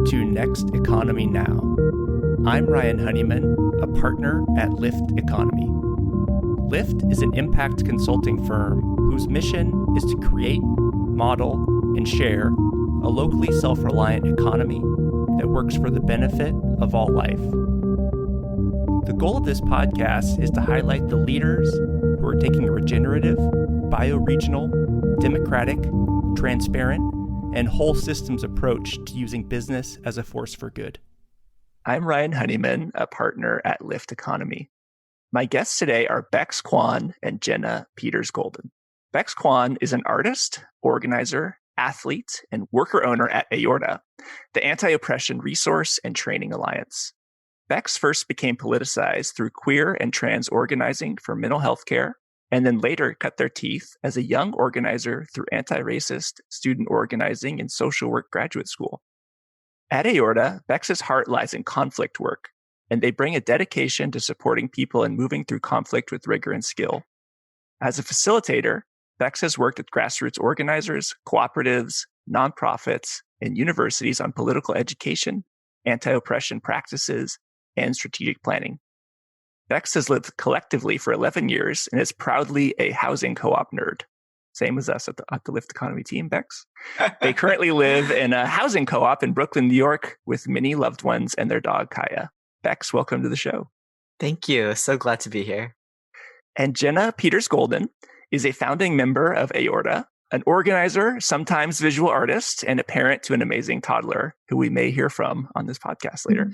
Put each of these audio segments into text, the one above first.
to Next Economy Now. I'm Ryan Honeyman, a partner at Lift Economy. Lift is an impact consulting firm whose mission is to create, model, and share a locally self-reliant economy that works for the benefit of all life. The goal of this podcast is to highlight the leaders who are taking a regenerative, bioregional, democratic, transparent, and whole systems approach to using business as a force for good. I'm Ryan Honeyman, a partner at Lift Economy. My guests today are Bex Kwan and Jenna Peters-Golden. Bex Kwan is an artist, organizer, athlete, and worker owner at AORTA, the Anti-Oppression Resource and Training Alliance. Bex first became politicized through queer and trans organizing for mental health care, and then later cut their teeth as a young organizer through anti-racist student organizing in social work graduate school. At AORTA, Bex's heart lies in conflict work, and they bring a dedication to supporting people and moving through conflict with rigor and skill. As a facilitator, Bex has worked with grassroots organizers, cooperatives, nonprofits, and universities on political education, anti-oppression practices, and strategic planning. Bex has lived collectively for 11 years and is proudly a housing co-op nerd. Same as us at the Lift Economy team, Bex. They currently live in a housing co-op in Brooklyn, New York, with many loved ones and their dog, Kaya. Bex, welcome to the show. Thank you. So glad to be here. And Jenna Peters-Golden is a founding member of AORTA, an organizer, sometimes visual artist, and a parent to an amazing toddler who we may hear from on this podcast later.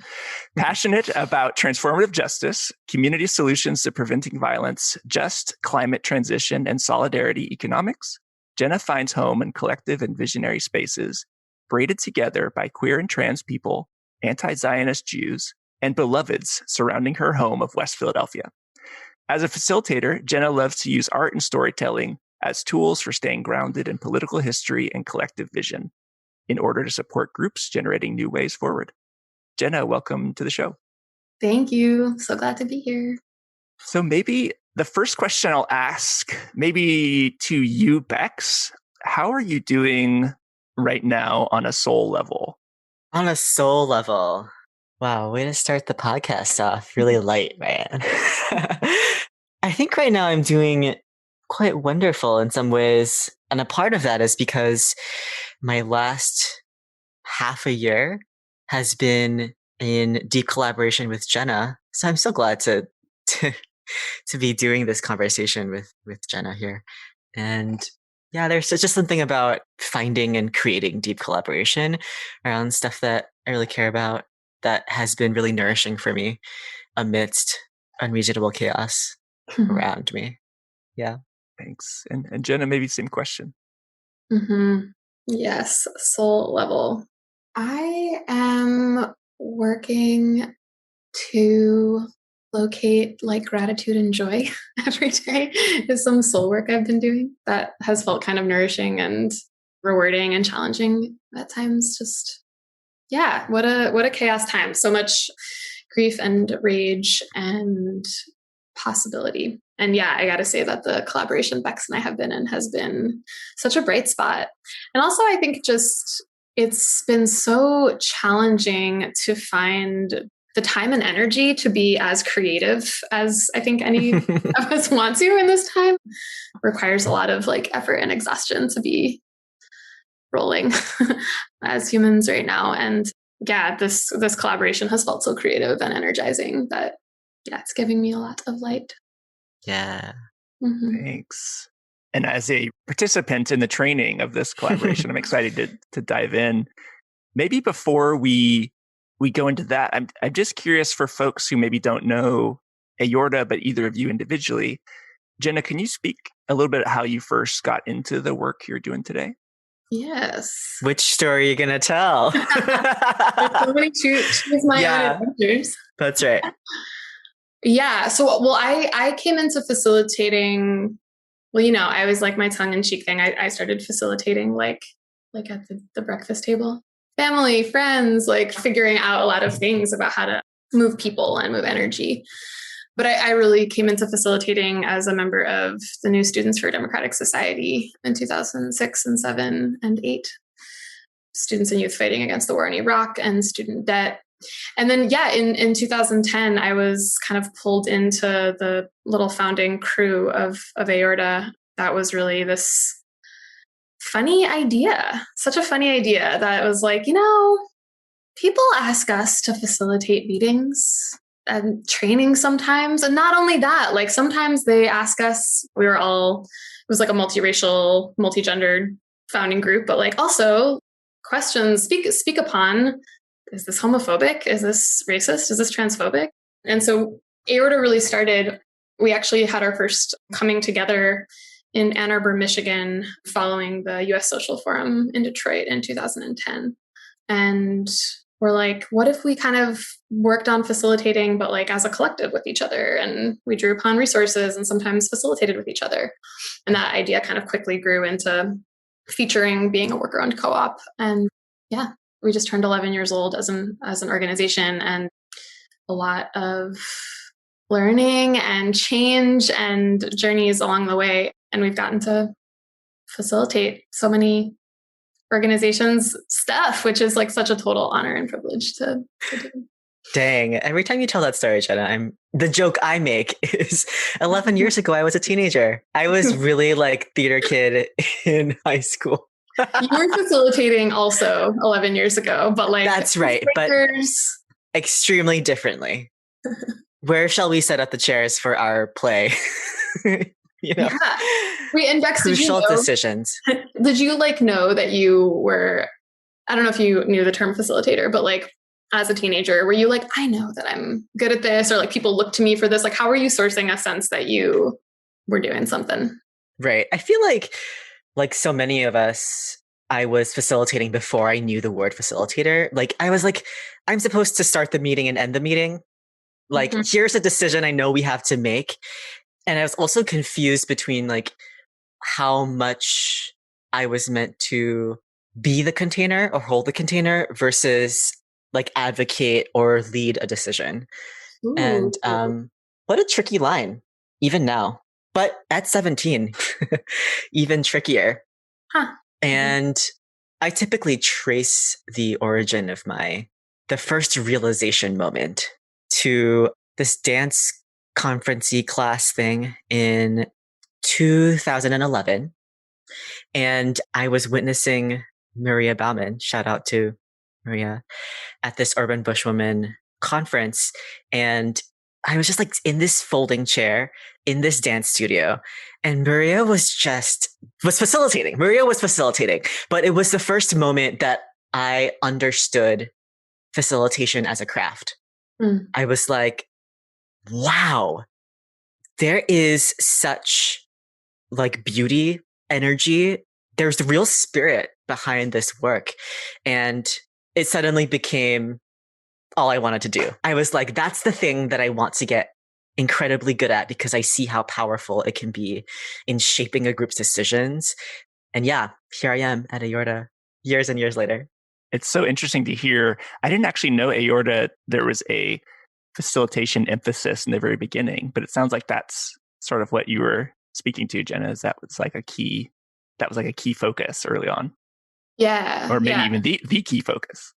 Passionate about transformative justice, community solutions to preventing violence, just climate transition, and solidarity economics, Jenna finds home in collective and visionary spaces braided together by queer and trans people, anti-Zionist Jews, and beloveds surrounding her home of West Philadelphia. As a facilitator, Jenna loves to use art and storytelling as tools for staying grounded in political history and collective vision in order to support groups generating new ways forward. Jenna, welcome to the show. Thank you. So glad to be here. So maybe the first question I'll ask, maybe to you, Bex, how are you doing right now on a soul level? On a soul level. Wow, way to start the podcast off really light, man. I think right now I'm doing quite wonderful in some ways. And a part of that is because my last half a year has been in deep collaboration with Jenna. So I'm so glad to be doing this conversation with Jenna here. And yeah, there's just something about finding and creating deep collaboration around stuff that I really care about that has been really nourishing for me amidst unreasonable chaos around me. Yeah. Thanks. And Jenna, maybe same question. Yes, soul level. I am working to locate like gratitude and joy every day is some soul work I've been doing that has felt kind of nourishing and rewarding and challenging at times. Just, yeah, what a chaos time. So much grief and rage and possibility. And yeah, I got to say that the collaboration Bex and I have been in has been such a bright spot. And also, I think just it's been so challenging to find the time and energy to be as creative as I think any of us want to in this time. Requires a lot of like effort and exhaustion to be rolling as humans right now. And yeah, this collaboration has felt so creative and energizing that yeah, it's giving me a lot of light. Yeah. Thanks. And as a participant in the training of this collaboration, I'm excited to dive in. Maybe before we go into that, I'm just curious for folks who maybe don't know AORTA, but either of you individually. Jenna, can you speak a little bit how you first got into the work you're doing today? Yes. Which story are you going to tell? Somebody choose my own adventures. That's right. Yeah. So, well, I came into facilitating, well, I always like my tongue-in-cheek thing. I started facilitating like at the breakfast table. Family, friends, like figuring out a lot of things about how to move people and move energy. But I really came into facilitating as a member of the New Students for a Democratic Society in 2006 and 7 and 8. students and youth fighting against the war in Iraq and student debt. And then, in 2010, I was kind of pulled into the little founding crew of AORTA. That was really this funny idea, such a funny idea that was like, people ask us to facilitate meetings and training sometimes. And not only that, like sometimes they ask us, it was like a multiracial, multigendered founding group, but like also questions, speak upon, is this homophobic? Is this racist? Is this transphobic? And so AORTA really started, we actually had our first coming together in Ann Arbor, Michigan, following the US Social Forum in Detroit in 2010. And we're like, what if we kind of worked on facilitating, but like as a collective with each other? And we drew upon resources and sometimes facilitated with each other. And that idea kind of quickly grew into featuring being a worker-owned co-op. And we just turned 11 years old as an organization, and a lot of learning and change and journeys along the way. And we've gotten to facilitate so many organizations' stuff, which is like such a total honor and privilege to do. Dang. Every time you tell that story, Jenna, the joke I make is 11 years ago, I was a teenager. I was really like theater kid in high school. You were facilitating also 11 years ago, but like... That's right, but extremely differently. Where shall we set up the chairs for our play? Yeah. Wait, and Bex, crucial decisions. Did you like know that you were, I don't know if you knew the term facilitator, but like as a teenager, were you like, I know that I'm good at this, or like people look to me for this? Like, how were you sourcing a sense that you were doing something? Right. I feel like so many of us, I was facilitating before I knew the word facilitator. Like I was like, I'm supposed to start the meeting and end the meeting. Like, here's a decision I know we have to make. And I was also confused between like how much I was meant to be the container or hold the container versus like advocate or lead a decision. Ooh. And what a tricky line, even now. But at 17, even trickier. Huh. And I typically trace the origin of the first realization moment to this dance conference-y class thing in 2011. And I was witnessing Maria Bauman, shout out to Maria, at this Urban Bushwoman conference. And I was just like in this folding chair in this dance studio, and Maria was facilitating. Maria was facilitating, but it was the first moment that I understood facilitation as a craft. I was like, wow, there is such like beauty, energy. There's the real spirit behind this work. And it suddenly became all I wanted to do. I was like, that's the thing that I want to get incredibly good at, because I see how powerful it can be in shaping a group's decisions. And yeah, here I am at AORTA years and years later. It's so interesting to hear. I didn't actually know AORTA, there was a facilitation emphasis in the very beginning, but it sounds like that's sort of what you were speaking to, Jenna, is that was like a key focus early on. Yeah. Or maybe even the key focus.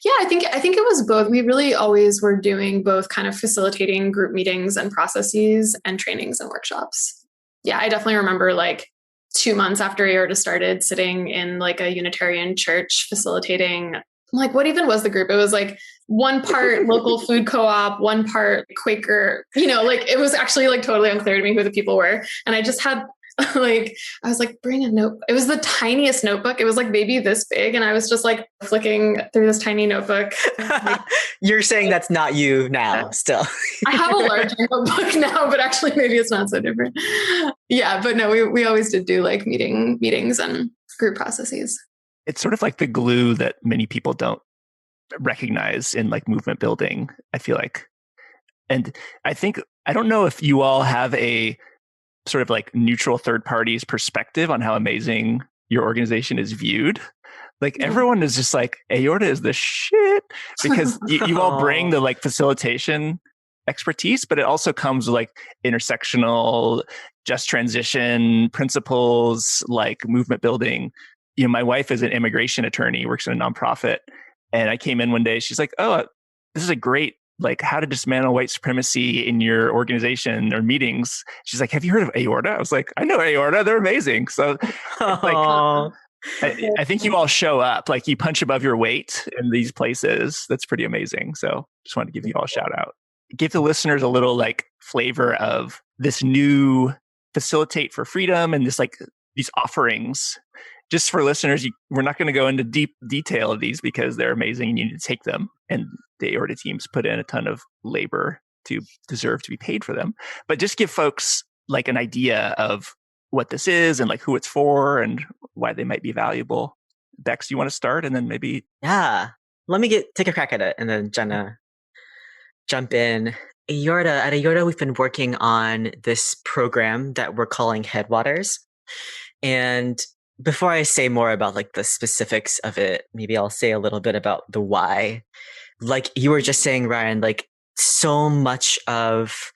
Yeah, I think it was both. We really always were doing both, kind of facilitating group meetings and processes and trainings and workshops. Yeah, I definitely remember like 2 months after AORTA started, sitting in like a Unitarian church facilitating. Like, what even was the group? It was like one part local food co-op, one part Quaker, like it was actually like totally unclear to me who the people were. And I just had I was like, bring a notebook. It was the tiniest notebook. It was like maybe this big. And I was just like flicking through this tiny notebook. You're saying that's not you now still. I have a large notebook now, but actually maybe it's not so different. Yeah, but no, we always did do like meetings and group processes. It's sort of like the glue that many people don't recognize in like movement building, I feel like. And I don't know if you all have a sort of like neutral third party's perspective on how amazing your organization is viewed. Like everyone is just like, AORTA is the shit, because you all bring the like facilitation expertise, but it also comes with like intersectional, just transition principles, like movement building. my wife is an immigration attorney, works in a nonprofit. And I came in one day, she's like, oh, this is a great, like, how to dismantle white supremacy in your organization or meetings. She's like, have you heard of AORTA? I was like, I know AORTA. They're amazing. So like, I think you all show up, like you punch above your weight in these places. That's pretty amazing. So just wanted to give you all a shout out. Give the listeners a little like flavor of this new Facilitate for Freedom and this like these offerings. Just for listeners, we're not going to go into deep detail of these because they're amazing and you need to take them. And the AORTA teams put in a ton of labor to deserve to be paid for them. But just give folks like an idea of what this is and like who it's for and why they might be valuable. Bex, you want to start and then maybe... Yeah, let me take a crack at it and then Jenna jump in. At AORTA, we've been working on this program that we're calling Headwaters. And before I say more about like the specifics of it, maybe I'll say a little bit about the why. Like you were just saying, Ryan, like so much happens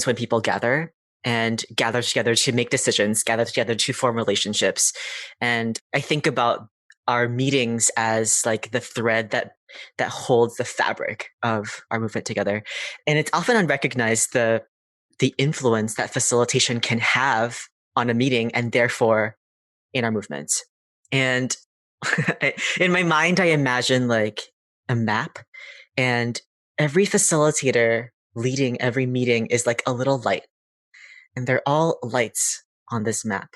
when people gather together to make decisions, gather together to form relationships. And I think about our meetings as like the thread that holds the fabric of our movement together. And it's often unrecognized the influence that facilitation can have on a meeting and therefore in our movements. And in my mind, I imagine like a map and every facilitator leading every meeting is like a little light. And they're all lights on this map.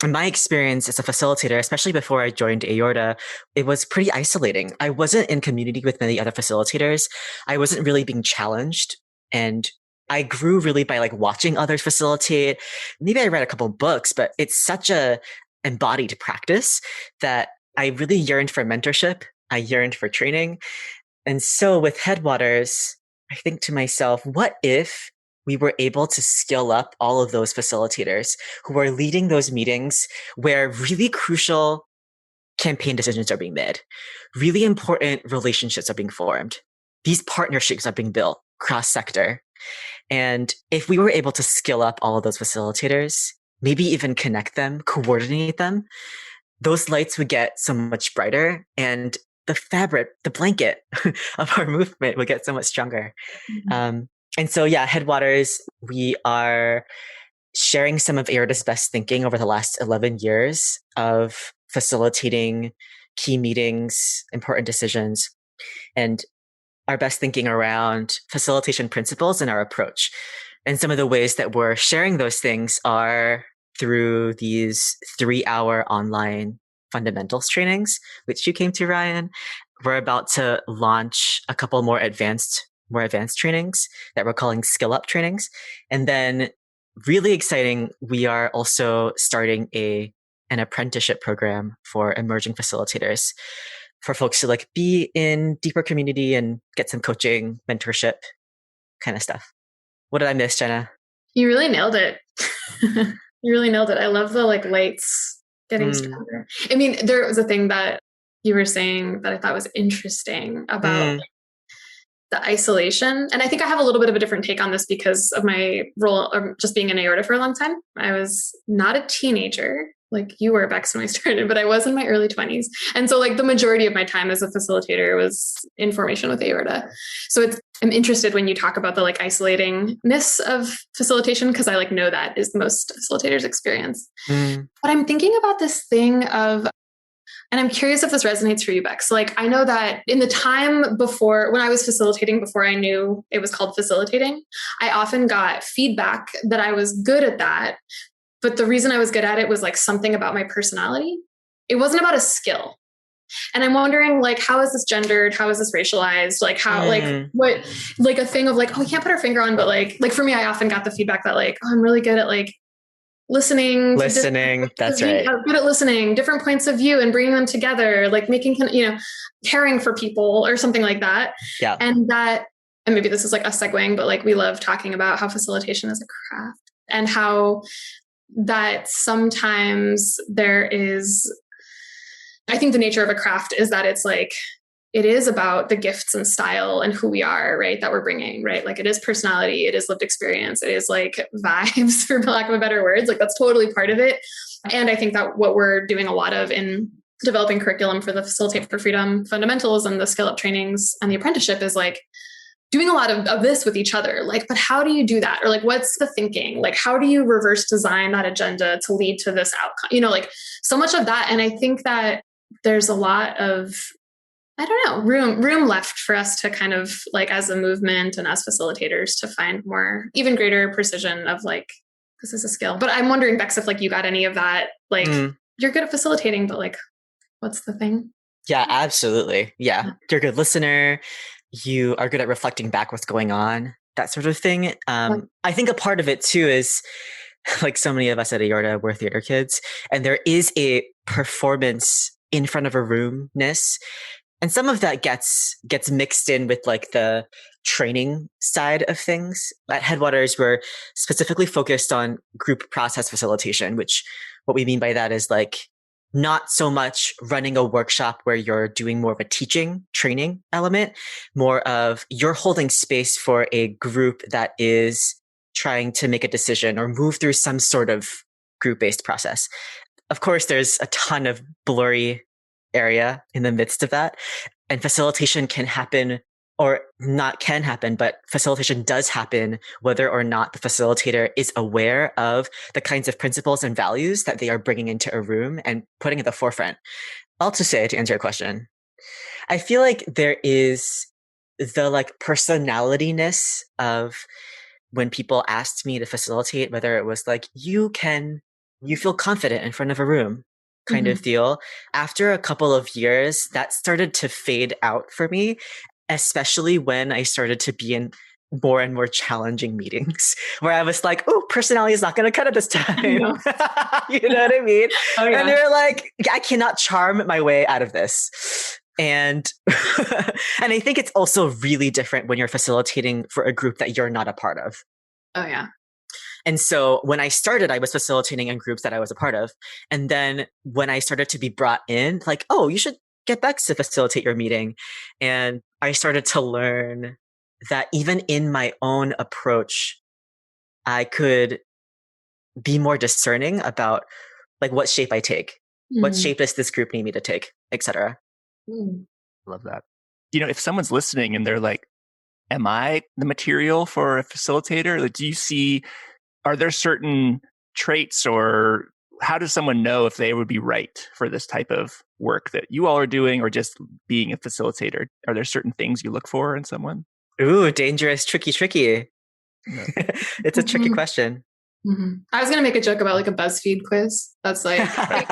In my experience as a facilitator, especially before I joined AORTA, it was pretty isolating. I wasn't in community with many other facilitators. I wasn't really being challenged. And I grew really by like watching others facilitate. Maybe I read a couple books, but it's such a embodied practice that I really yearned for mentorship. I yearned for training. And so with Headwaters, I think to myself, what if we were able to skill up all of those facilitators who are leading those meetings where really crucial campaign decisions are being made, really important relationships are being formed, these partnerships are being built cross-sector. And if we were able to skill up all of those facilitators, maybe even connect them, coordinate them, those lights would get so much brighter and the fabric, the blanket of our movement would get so much stronger. Mm-hmm. And so, yeah, Headwaters, we are sharing some of AORTA's best thinking over the last 11 years of facilitating key meetings, important decisions, and our best thinking around facilitation principles and our approach. And some of the ways that we're sharing those things are through these 3-hour online fundamentals trainings, which you came to, Ryan. We're about to launch a couple more advanced trainings that we're calling skill up trainings. And then really exciting, we are also starting an apprenticeship program for emerging facilitators for folks to like be in deeper community and get some coaching, mentorship kind of stuff. What did I miss, Jenna? You really nailed it. You really nailed it. I love the like lights getting stronger. I mean, there was a thing that you were saying that I thought was interesting about the isolation. And I think I have a little bit of a different take on this because of my role of just being in AORTA for a long time. I was not a teenager like you were, Bex, when I started, but I was in my early 20s. And so like the majority of my time as a facilitator was in formation with AORTA. So I'm interested when you talk about the like isolatingness of facilitation, because I like know that is most facilitators' experience. But I'm thinking about this thing of, and I'm curious if this resonates for you, Bex. Like, I know that in the time before, when I was facilitating, before I knew it was called facilitating, I often got feedback that I was good at that. But the reason I was good at it was like something about my personality. It wasn't about a skill. And I'm wondering, like, how is this gendered? How is this racialized? Like, how, like, what, like a thing of like, oh, we can't put our finger on, but like for me, I often got the feedback that like, oh, I'm really good at like listening. That's right. I'm good at listening, different points of view and bringing them together, like making, caring for people or something like that. Yeah. And maybe this is like us segueing, but like we love talking about how facilitation is a craft and how that sometimes there is, I think the nature of a craft is that it's like it is about the gifts and style and who we are, right? That we're bringing, right? Like it is personality, it is lived experience, it is like vibes, for lack of a better words. Like that's totally part of it. And I think that what we're doing a lot of in developing curriculum for the Facilitate for Freedom fundamentals and the skill up trainings and the apprenticeship is like doing a lot of this with each other. Like, but how do you do that? Or like, what's the thinking? Like, how do you reverse design that agenda to lead to this outcome? You know, like so much of that. And I think that there's a lot of, I don't know, room left for us to kind of like as a movement and as facilitators to find more, even greater precision of like, this is a skill. But I'm wondering, Bex, if like you got any of that, like you're good at facilitating, but like, what's the thing? Yeah, absolutely. Yeah. You're a good listener. You are good at reflecting back what's going on, that sort of thing. I think a part of it too is like so many of us at AORTA, we're theater kids, and there is a performance in front of a roomness. And some of that gets mixed in with like the training side of things. At Headwaters, we're specifically focused on group process facilitation, which what we mean by that is like not so much running a workshop where you're doing more of a teaching training element, more of you're holding space for a group that is trying to make a decision or move through some sort of group-based process. Of course, there's a ton of blurry area in the midst of that. And facilitation can happen or not can happen, but facilitation does happen whether or not the facilitator is aware of the kinds of principles and values that they are bringing into a room and putting at the forefront. I'll just say, to answer your question, I feel like there is the like personality-ness of when people asked me to facilitate, whether it was like, you feel confident in front of a room kind of deal. After a couple of years, that started to fade out for me, especially when I started to be in more and more challenging meetings where I was like, oh, personality is not going to cut it this time. You know what I mean? Oh, yeah. And they're like, I cannot charm my way out of this. And and I think it's also really different when you're facilitating for a group that you're not a part of. Oh, yeah. And so when I started, I was facilitating in groups that I was a part of. And then when I started to be brought in, like, oh, you should get Bex to facilitate your meeting. And I started to learn that even in my own approach, I could be more discerning about like what shape I take. What shape does this group need me to take, etc. Love that. You know, if someone's listening and they're like, am I the material for a facilitator? Like, do you see, are there certain traits or how does someone know if they would be right for this type of work that you all are doing or just being a facilitator? Are there certain things you look for in someone? Ooh, dangerous, tricky. No. It's a tricky question. I was going to make a joke about like a BuzzFeed quiz. That's like,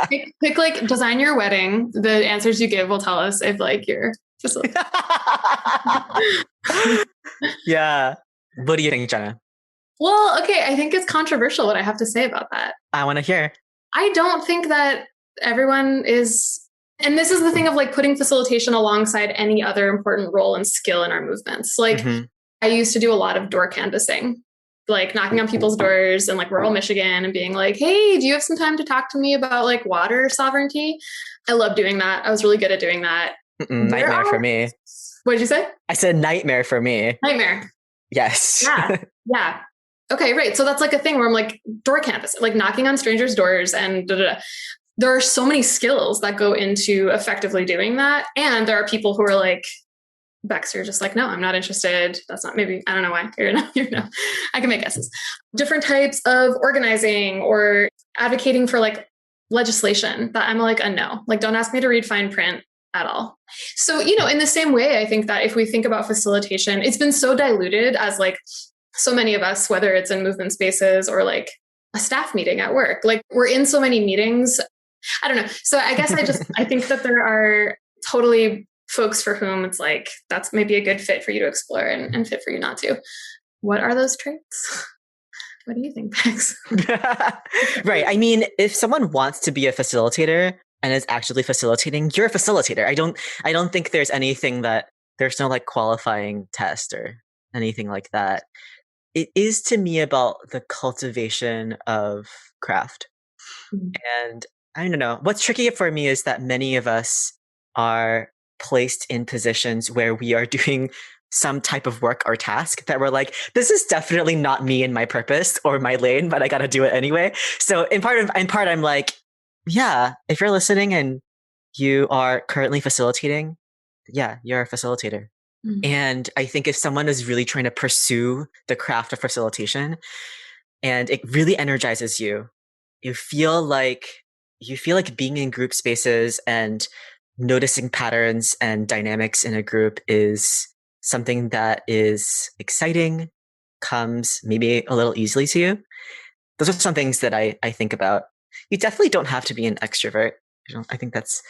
pick like design your wedding. The answers you give will tell us if like you're facilitator. Yeah. What do you think, Jenna? Well, okay. I think it's controversial what I have to say about that. I want to hear. I don't think that everyone is, and this is the thing of like putting facilitation alongside any other important role and skill in our movements. Like I used to do a lot of door canvassing, like knocking on people's doors in like rural Michigan and being like, hey, do you have some time to talk to me about like water sovereignty? I love doing that. I was really good at doing that. Nightmare for me. What did you say? I said nightmare for me. Nightmare. Yes. Yeah. Okay, right. So that's like a thing where I'm like door canvas, like knocking on strangers' doors and there are so many skills that go into effectively doing that. And there are people who are like, Bex, you're just like, no, I'm not interested. That's not, maybe, I don't know why. You're no. I can make guesses. Different types of organizing or advocating for like legislation that I'm like a no. Like, don't ask me to read fine print at all. So, you know, in the same way, I think that if we think about facilitation, it's been so diluted as like so many of us, whether it's in movement spaces or like a staff meeting at work, like we're in so many meetings. I don't know. So I guess I think that there are totally folks for whom it's like, that's maybe a good fit for you to explore and fit for you not to. What are those traits? What do you think, Bex? Right. I mean, if someone wants to be a facilitator and is actually facilitating, you're a facilitator. I don't think there's anything there's no like qualifying test or anything like that. It is to me about the cultivation of craft. And I don't know. What's tricky for me is that many of us are placed in positions where we are doing some type of work or task that we're like, this is definitely not me and my purpose or my lane, but I got to do it anyway. So in part, I'm like, yeah, if you're listening and you are currently facilitating, yeah, you're a facilitator. Mm-hmm. And I think if someone is really trying to pursue the craft of facilitation and it really energizes you, you feel like being in group spaces and noticing patterns and dynamics in a group is something that is exciting, comes maybe a little easily to you. Those are some things that I think about. You definitely don't have to be an extrovert. I think that's,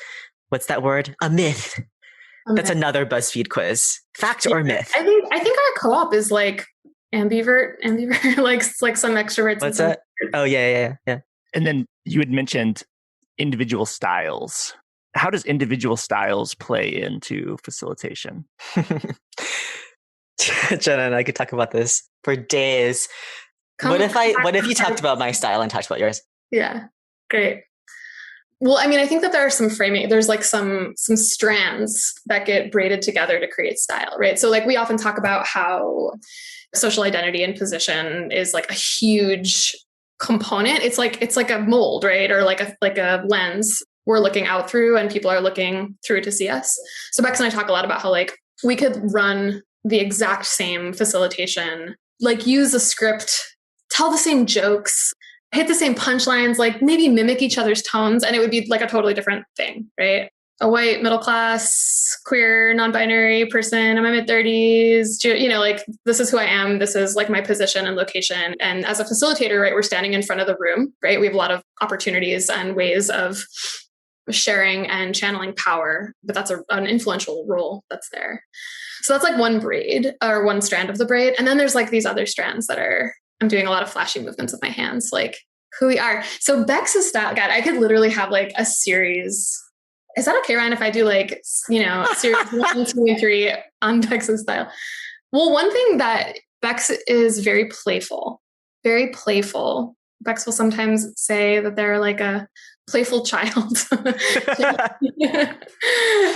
what's that word? A myth. That's another BuzzFeed quiz. Fact or myth? I think our co-op is like ambivert, like some extroverts. What's that? Oh yeah. And then you had mentioned individual styles. How does individual styles play into facilitation? Jenna and I could talk about this for days. What if you talked about my style and talked about yours? Yeah, great. Well, I mean, I think that there are some framing. There's like some strands that get braided together to create style, right? So like we often talk about how social identity and position is like a huge component. It's like a mold, right? Or like a lens we're looking out through and people are looking through to see us. So Bex and I talk a lot about how like we could run the exact same facilitation, like use a script, tell the same jokes, hit the same punchlines, like maybe mimic each other's tones, and it would be like a totally different thing, right? A white, middle class, queer, non-binary person in my mid-30s, like this is who I am. This is like my position and location. And as a facilitator, right, we're standing in front of the room, right? We have a lot of opportunities and ways of sharing and channeling power, but that's an influential role that's there. So that's like one braid or one strand of the braid. And then there's like these other strands that I'm doing a lot of flashy movements with my hands, like who we are. So Bex's style, God, I could literally have like a series. Is that okay, Ryan, if I do like, series 1, 2, and 3 on Bex's style? Well, one thing that Bex is very playful. Bex will sometimes say that they're like a playful child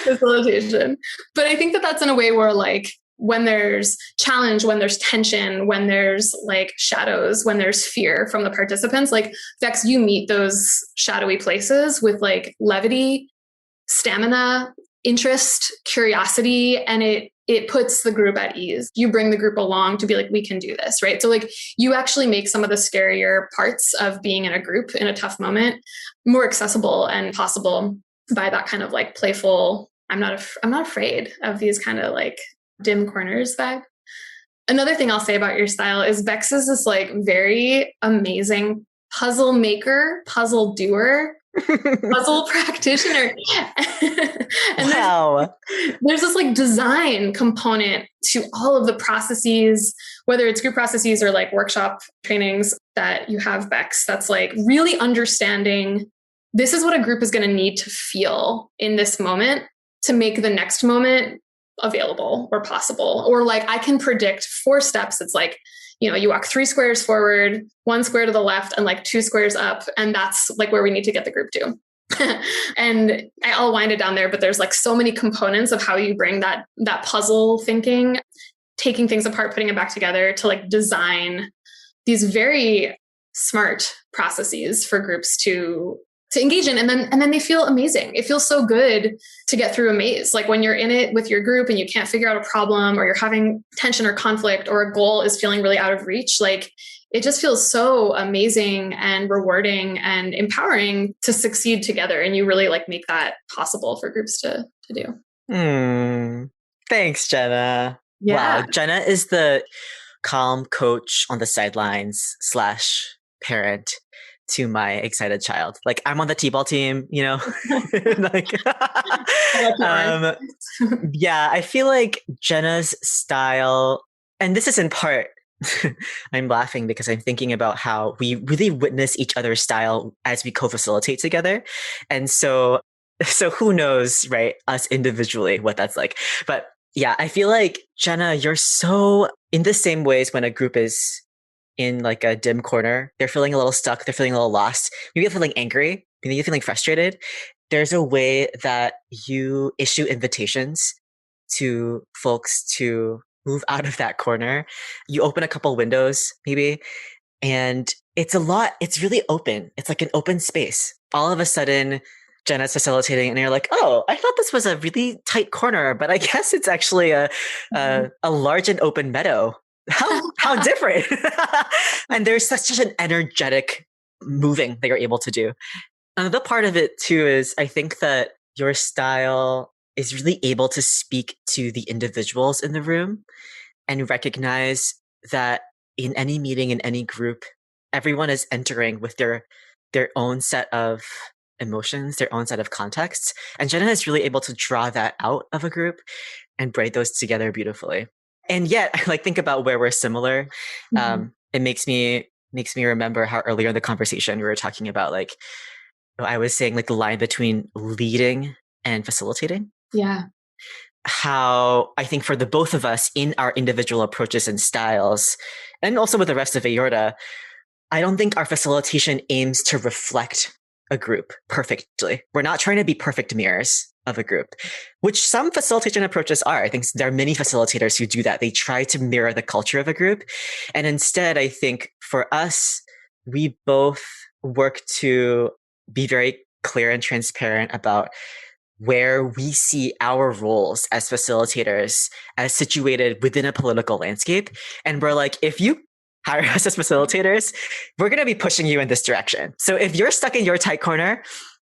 facilitation. But I think that that's in a way where like when there's challenge, when there's tension, when there's like shadows, when there's fear from the participants, like Bex, you meet those shadowy places with like levity, stamina, interest, curiosity, and it puts the group at ease. You bring the group along to be like, we can do this, right? So like you actually make some of the scarier parts of being in a group in a tough moment more accessible and possible by that kind of like playful, I'm not afraid of these kind of like dim corners vibe. Another thing I'll say about your style is Bex is this like very amazing puzzle maker, puzzle doer, puzzle practitioner. And wow. There's this like design component to all of the processes, whether it's group processes or like workshop trainings that you have, Bex, that's like really understanding this is what a group is going to need to feel in this moment to make the next moment available or possible. Or like I can predict 4 steps. It's like, you walk 3 squares forward, 1 square to the left, and like 2 squares up. And that's like where we need to get the group to. And I'll wind it down there, but there's like so many components of how you bring that puzzle thinking, taking things apart, putting it back together to like design these very smart processes for groups to engage in. And then they feel amazing. It feels so good to get through a maze. Like when you're in it with your group and you can't figure out a problem or you're having tension or conflict or a goal is feeling really out of reach, like it just feels so amazing and rewarding and empowering to succeed together. And you really like make that possible for groups to do. Thanks, Jenna. Yeah. Wow. Jenna is the calm coach on the sidelines / parent to my excited child. Like I'm on the T-ball team, like, yeah, I feel like Jenna's style, and this is in part, I'm laughing because I'm thinking about how we really witness each other's style as we co-facilitate together. And so who knows, right? Us individually, what that's like. But yeah, I feel like Jenna, you're so in the same ways when a group is in like a dim corner, they're feeling a little stuck, they're feeling a little lost, maybe they're feeling angry, maybe they're feeling frustrated. there's a way that you issue invitations to folks to move out of that corner. You open a couple windows, maybe, and it's really open. It's like an open space. All of a sudden, Jenna's facilitating, and you're like, "Oh, I thought this was a really tight corner, but I guess it's actually a large and open meadow. How different!" And there's such an energetic moving that you're able to do. Another part of it too is I think that your style is really able to speak to the individuals in the room and recognize that in any meeting, in any group, everyone is entering with their own set of emotions, their own set of contexts. And Jenna is really able to draw that out of a group and braid those together beautifully. And yet, I like think about where we're similar. It makes me remember how earlier in the conversation we were talking about, like, I was saying, like, the line between leading and facilitating. Yeah. How I think for the both of us in our individual approaches and styles, and also with the rest of AORTA, I don't think our facilitation aims to reflect a group perfectly. We're not trying to be perfect mirrors of a group, which some facilitation approaches are. I think there are many facilitators who do that. They try to mirror the culture of a group. And instead, I think for us, we both work to be very clear and transparent about where we see our roles as facilitators as situated within a political landscape. And we're like, if you hire us as facilitators, we're going to be pushing you in this direction. So if you're stuck in your tight corner,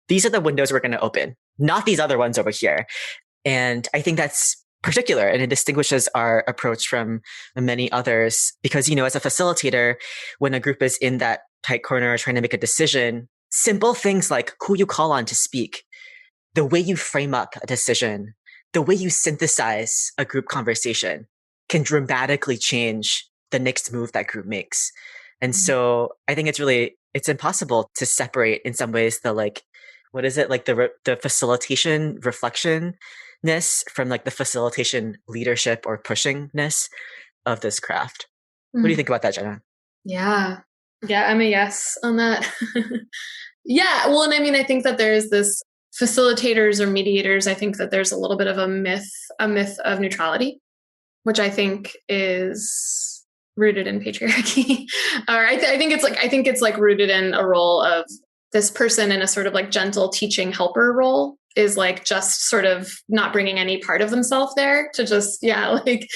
these are the windows we're going to open, not these other ones over here. And I think that's particular, and it distinguishes our approach from many others because, as a facilitator, when a group is in that tight corner trying to make a decision, simple things like who you call on to speak, the way you frame up a decision, the way you synthesize a group conversation can dramatically change the next move that group makes. And so I think it's impossible to separate in some ways the, like, what is it? Like the facilitation reflectionness from like the facilitation leadership or pushingness of this craft. What do you think about that, Jenna? Yeah. Yeah, I'm a yes on that. Yeah. Well, and I mean, I think that there's this facilitators or mediators. I think that there's a little bit of a myth of neutrality, which I think is rooted in patriarchy. Or I think it's like rooted in a role of this person in a sort of like gentle teaching helper role is like just sort of not bringing any part of themselves there to just, like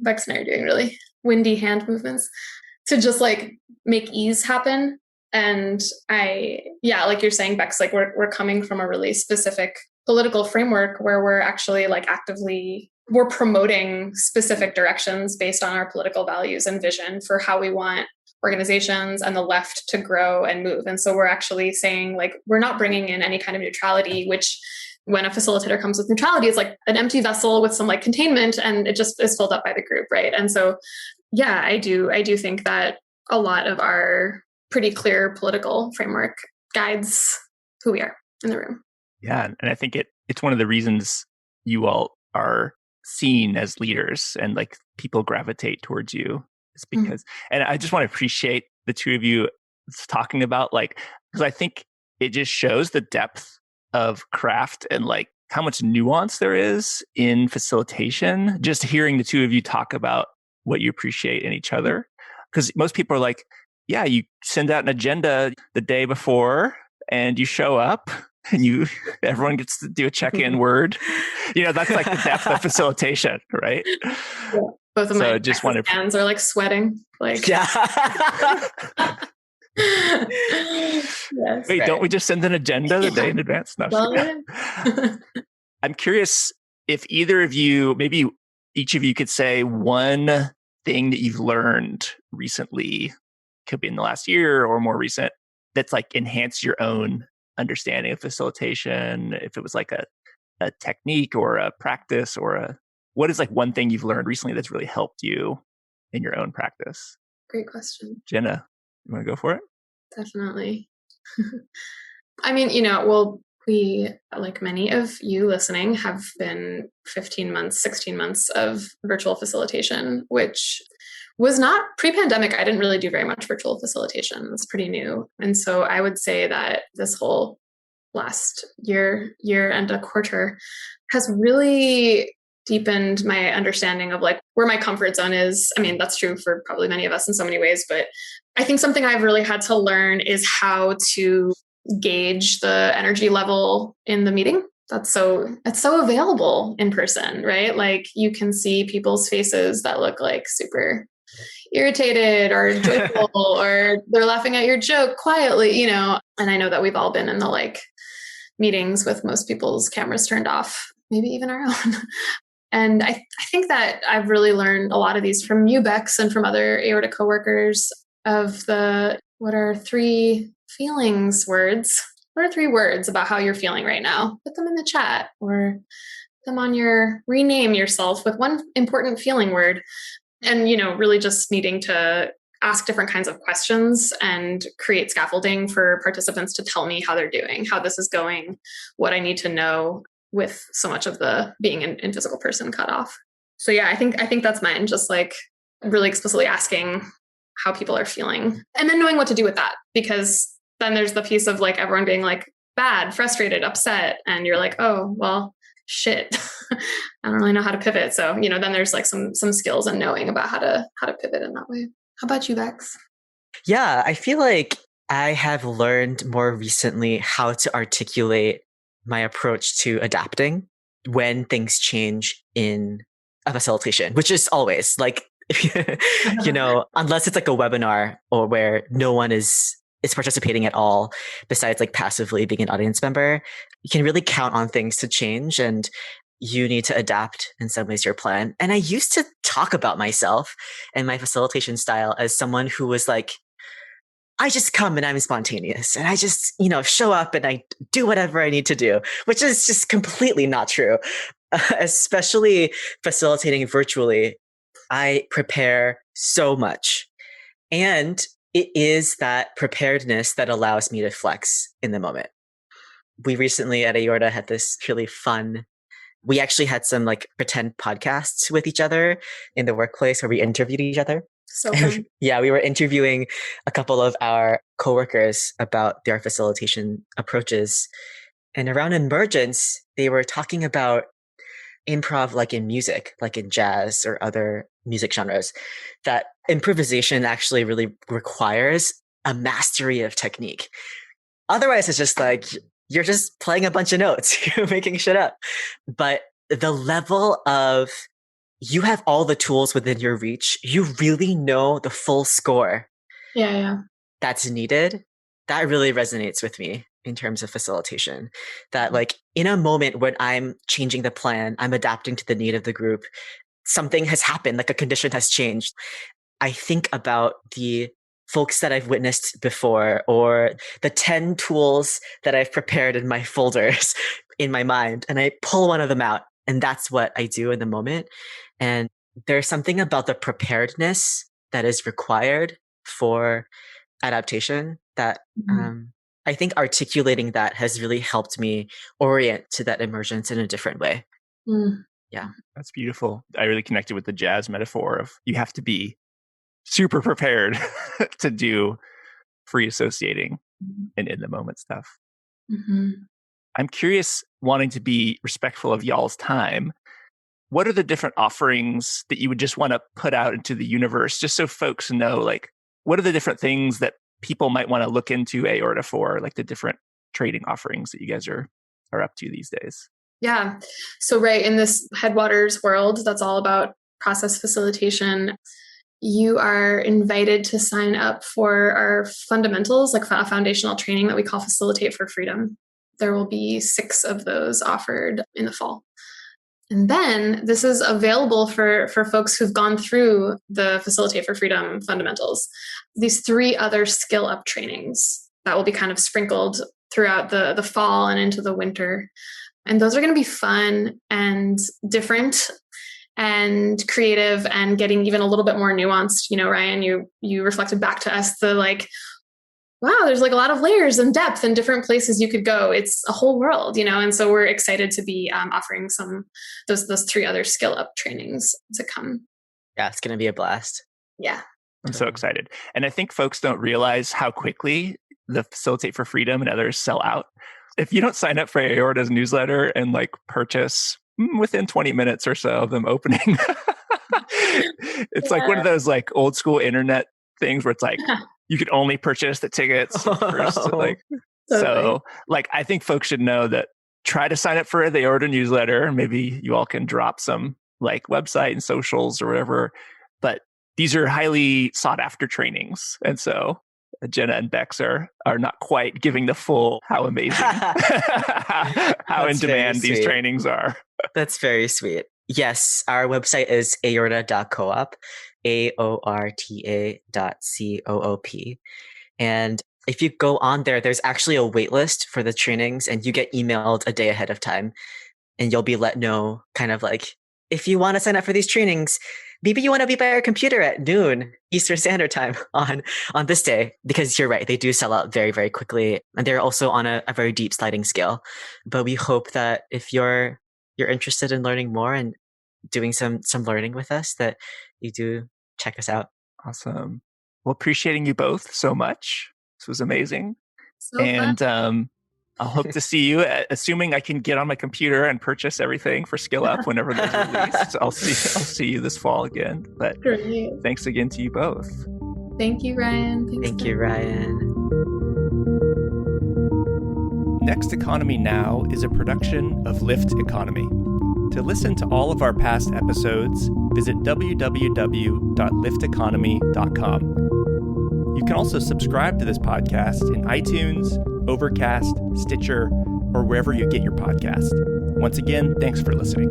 Bex and I are doing really windy hand movements to just like make ease happen. And like you're saying, Bex, like we're coming from a really specific political framework where we're actually like we're promoting specific directions based on our political values and vision for how we want organizations and the left to grow and move. And so we're actually saying, like, we're not bringing in any kind of neutrality, which when a facilitator comes with neutrality, it's like an empty vessel with some like containment and it just is filled up by the group. Right. And so, yeah, I do think that a lot of our pretty clear political framework guides who we are in the room. Yeah. And I think it's one of the reasons you all are seen as leaders and like people gravitate towards you. It's because, and I just want to appreciate the two of you talking about, like, because I think it just shows the depth of craft and like how much nuance there is in facilitation. Just hearing the two of you talk about what you appreciate in each other. Because most people are like, yeah, you send out an agenda the day before and you show up and everyone gets to do a check-in word. That's like the depth of facilitation, right? Yeah. Both of my hands are like sweating. Like, yeah. Yes, wait, don't we just send an agenda the day in advance? No, I'm curious if either of you, maybe each of you could say one thing that you've learned recently, could be in the last year or more recent, that's like enhanced your own understanding of facilitation. If it was like a technique or a practice what is like one thing you've learned recently that's really helped you in your own practice? Great question. Jenna, you want to go for it? Definitely. I mean, we, like many of you listening, have been 15 months, 16 months of virtual facilitation, which was not pre-pandemic. I didn't really do very much virtual facilitation. It's pretty new. And so I would say that this whole last year and a quarter has really deepened my understanding of like where my comfort zone is. I mean, that's true for probably many of us in so many ways, but I think something I've really had to learn is how to gauge the energy level in the meeting. It's so available in person, right? Like you can see people's faces that look like super irritated or joyful or they're laughing at your joke quietly, and I know that we've all been in the like meetings with most people's cameras turned off, maybe even our own. And I think that I've really learned a lot of these from you, Bex, and from other AORTA coworkers of what are 3 feelings words? What are 3 words about how you're feeling right now? Put them in the chat or put them on rename yourself with one important feeling word. And, really just needing to ask different kinds of questions and create scaffolding for participants to tell me how they're doing, how this is going, what I need to know with so much of the being in physical person cut off. So yeah, I think that's mine. Just like really explicitly asking how people are feeling and then knowing what to do with that, because then there's the piece of like everyone being like bad, frustrated, upset. And you're like, oh, well, shit. I don't really know how to pivot. So, then there's like some skills and knowing about how to pivot in that way. How about you, Bex? Yeah, I feel like I have learned more recently how to articulate my approach to adapting when things change in a facilitation, which is always like, unless it's like a webinar or where no one is participating at all, besides like passively being an audience member, you can really count on things to change and you need to adapt in some ways your plan. And I used to talk about myself and my facilitation style as someone who was like, I just come and I'm spontaneous and I just, show up and I do whatever I need to do, which is just completely not true. Especially facilitating virtually, I prepare so much. And it is that preparedness that allows me to flex in the moment. We recently at AORTA had this really fun, we actually had some like pretend podcasts with each other in the workplace where we interviewed each other. So fun. Yeah, we were interviewing a couple of our coworkers about their facilitation approaches. And around emergence, they were talking about improv like in music, like in jazz or other music genres, that improvisation actually really requires a mastery of technique. Otherwise, it's just like, you're just playing a bunch of notes, you're making shit up. But the level of you have all the tools within your reach, you really know the full score that's needed, that really resonates with me in terms of facilitation. That like in a moment when I'm changing the plan, I'm adapting to the need of the group, something has happened, like a condition has changed. I think about the folks that I've witnessed before or the 10 tools that I've prepared in my folders in my mind, and I pull one of them out. And that's what I do in the moment. And there's something about the preparedness that is required for adaptation that I think articulating that has really helped me orient to that emergence in a different way. Yeah. That's beautiful. I really connected with the jazz metaphor of you have to be super prepared to do free associating and in the moment stuff. I'm curious, wanting to be respectful of y'all's time, what are the different offerings that you would just want to put out into the universe, just so folks know, like, what are the different things that people might want to look into AORTA for, like the different trading offerings that you guys are up to these days? Yeah. So right in this Headwaters world, that's all about process facilitation. You are invited to sign up for our fundamentals, like a foundational training that we call Facilitate for Freedom. There will be 6 of those offered in the fall. And then this is available for folks who've gone through the Facilitate for Freedom fundamentals. These 3 other skill up trainings that will be kind of sprinkled throughout the fall and into the winter. And those are going to be fun and different and creative and getting even a little bit more nuanced. Ryan, you reflected back to us the like, wow, there's like a lot of layers and depth and different places you could go. It's a whole world, and so we're excited to be offering those 3 other skill up trainings to come. Yeah, it's going to be a blast. Yeah. I'm so excited. And I think folks don't realize how quickly the Facilitate for Freedom and others sell out. if you don't sign up for AORTA's newsletter and like purchase within 20 minutes or so of them opening, it's like one of those like old school internet things where it's like you could only purchase the tickets first. Like, so like I think folks should know that try to sign up for the AORTA newsletter. Maybe you all can drop some like website and socials or whatever. But these are highly sought after trainings. And so Jenna and Bex are not quite giving the full how amazing, how in demand these trainings are. That's very sweet. Yes, our website is aorta.coop, AORTA.coop. And if you go on there, there's actually a wait list for the trainings and you get emailed a day ahead of time. And you'll be let know kind of like, if you want to sign up for these trainings, maybe you want to be by our computer at noon Eastern Standard Time on this day, because you're right, they do sell out very, very quickly. And they're also on a very deep sliding scale. But we hope that if you're interested in learning more and doing some learning with us, that you do check us out. Awesome. Well, appreciating you both so much. This was amazing. So fun. I'll hope to see you, assuming I can get on my computer and purchase everything for Skill Up whenever those are released. I'll see you this fall again. But Great. Thanks again to you both. Thank you, Ryan. Thank you, Ryan. Next Economy Now is a production of Lift Economy. To listen to all of our past episodes, visit www.lifteconomy.com. You can also subscribe to this podcast in iTunes, Overcast, Stitcher, or wherever you get your podcast. Once again, thanks for listening.